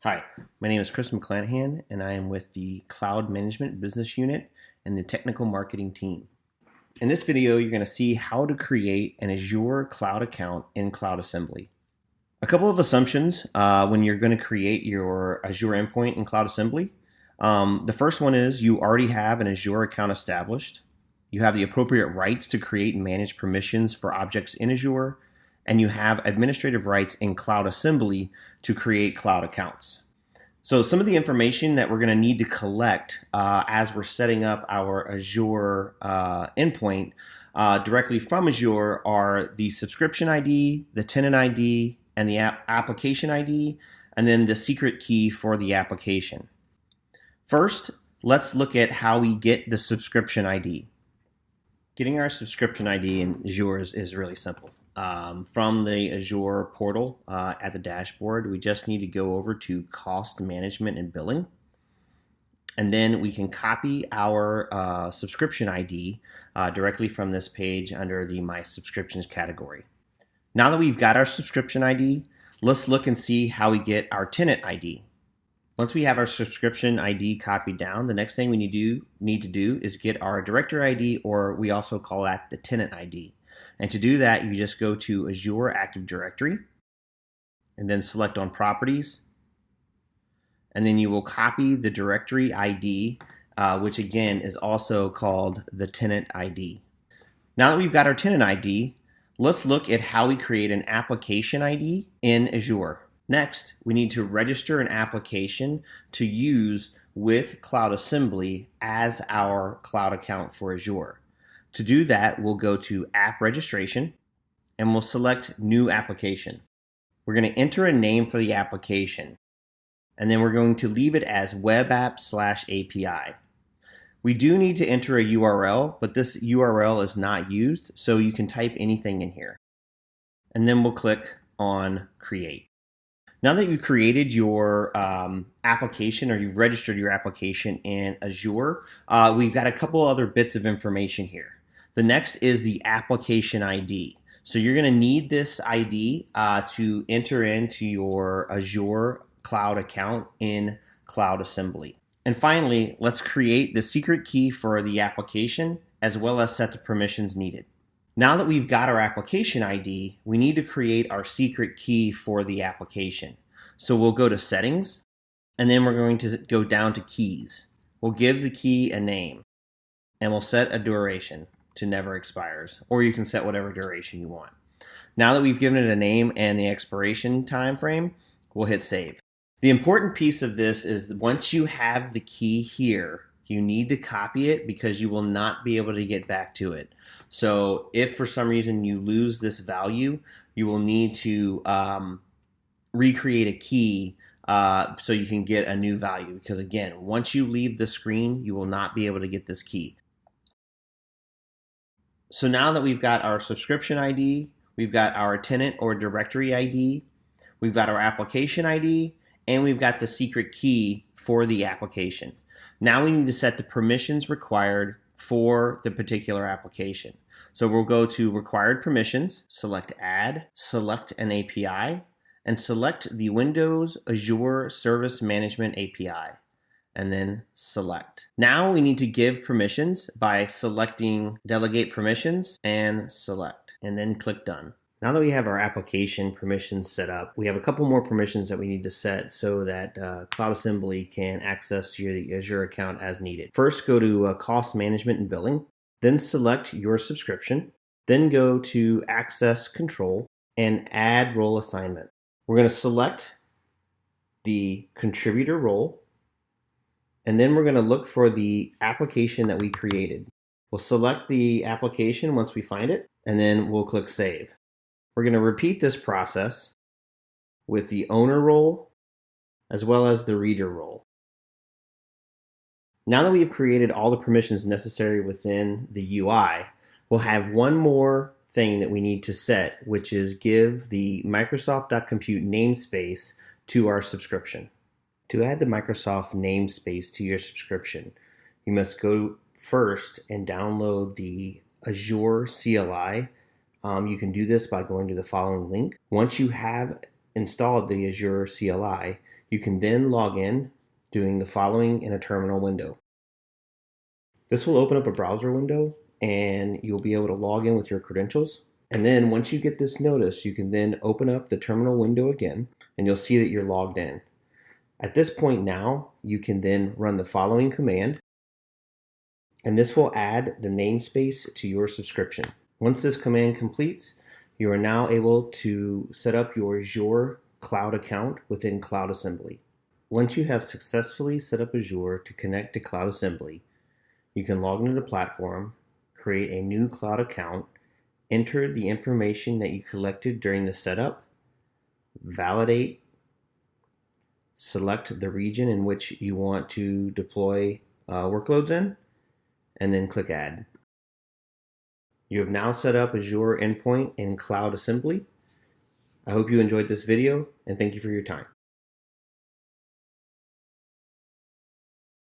Hi, my name is Chris McClanahan, and I am with the Cloud Management Business Unit and the Technical Marketing Team. In this video, you're going to see how to create an Azure Cloud account in Cloud Assembly. A couple of assumptions when you're going to create your Azure endpoint in Cloud Assembly. The first one is you already have an Azure account established. You have the appropriate rights to create and manage permissions for objects in Azure, and you have administrative rights in Cloud Assembly to create cloud accounts. So some of the information that we're going to need to collect as we're setting up our Azure endpoint directly from Azure are the subscription ID, the tenant ID, and the application ID, and then the secret key for the application. First, let's look at how we get the subscription ID. Getting our subscription ID in Azure is really simple. From the Azure portal at the dashboard, we just need to go over to Cost Management and Billing. And then we can copy our subscription ID directly from this page under the My Subscriptions category. Now that we've got our subscription ID, let's look and see how we get our tenant ID. Once we have our subscription ID copied down, the next thing we need to do is get our director ID, or we also call that the tenant ID. And to do that, you just go to Azure Active Directory and then select on Properties. And then you will copy the directory ID, which again is also called the tenant ID. Now that we've got our tenant ID, let's look at how we create an application ID in Azure. Next, we need to register an application to use with Cloud Assembly as our cloud account for Azure. To do that, we'll go to App Registration and we'll select New Application. We're going to enter a name for the application, and then we're going to leave it as webapp/API. We do need to enter a URL, but this URL is not used, so you can type anything in here. And then we'll click on Create. Now that you've created your application, or you've registered your application in Azure, we've got a couple other bits of information here. The next is the application ID. So you're going to need this ID to enter into your Azure cloud account in Cloud Assembly. And finally, let's create the secret key for the application as well as set the permissions needed. Now that we've got our application ID, we need to create our secret key for the application. So we'll go to Settings, and then we're going to go down to Keys. We'll give the key a name, and we'll set a duration to never expires, or you can set whatever duration you want. Now that we've given it a name and the expiration time frame, we'll hit Save. The important piece of this is that once you have the key here, you need to copy it because you will not be able to get back to it. So if for some reason you lose this value, you will need to recreate a key so you can get a new value. Because again, once you leave the screen, you will not be able to get this key. So now that we've got our subscription ID, we've got our tenant or directory ID, we've got our application ID, and we've got the secret key for the application. Now we need to set the permissions required for the particular application. So we'll go to Required Permissions, select Add, select an API, and select the Windows Azure Service Management API, and then select. Now we need to give permissions by selecting Delegate Permissions and select, and then click Done. Now that we have our application permissions set up, we have a couple more permissions that we need to set so that Cloud Assembly can access your Azure account as needed. First, go to Cost Management and Billing, then select your subscription, then go to Access Control and Add Role Assignment. We're going to select the contributor role, and then we're going to look for the application that we created. We'll select the application once we find it, and then we'll click Save. We're going to repeat this process with the owner role as well as the reader role. Now that we've created all the permissions necessary within the UI, we'll have one more thing that we need to set, which is give the Microsoft.compute namespace to our subscription. To add the Microsoft namespace to your subscription, you must go first and download the Azure CLI. You can do this by going to the following link. Once you have installed the Azure CLI, you can then log in doing the following in a terminal window. This will open up a browser window and you'll be able to log in with your credentials. And then once you get this notice, you can then open up the terminal window again and you'll see that you're logged in. At this point now, you can then run the following command, and this will add the namespace to your subscription. Once this command completes, you are now able to set up your Azure cloud account within Cloud Assembly. Once you have successfully set up Azure to connect to Cloud Assembly, you can log into the platform, create a new cloud account, enter the information that you collected during the setup, validate, select the region in which you want to deploy workloads in, and then click Add. You have now set up Azure endpoint in Cloud Assembly. I hope you enjoyed this video, and thank you for your time.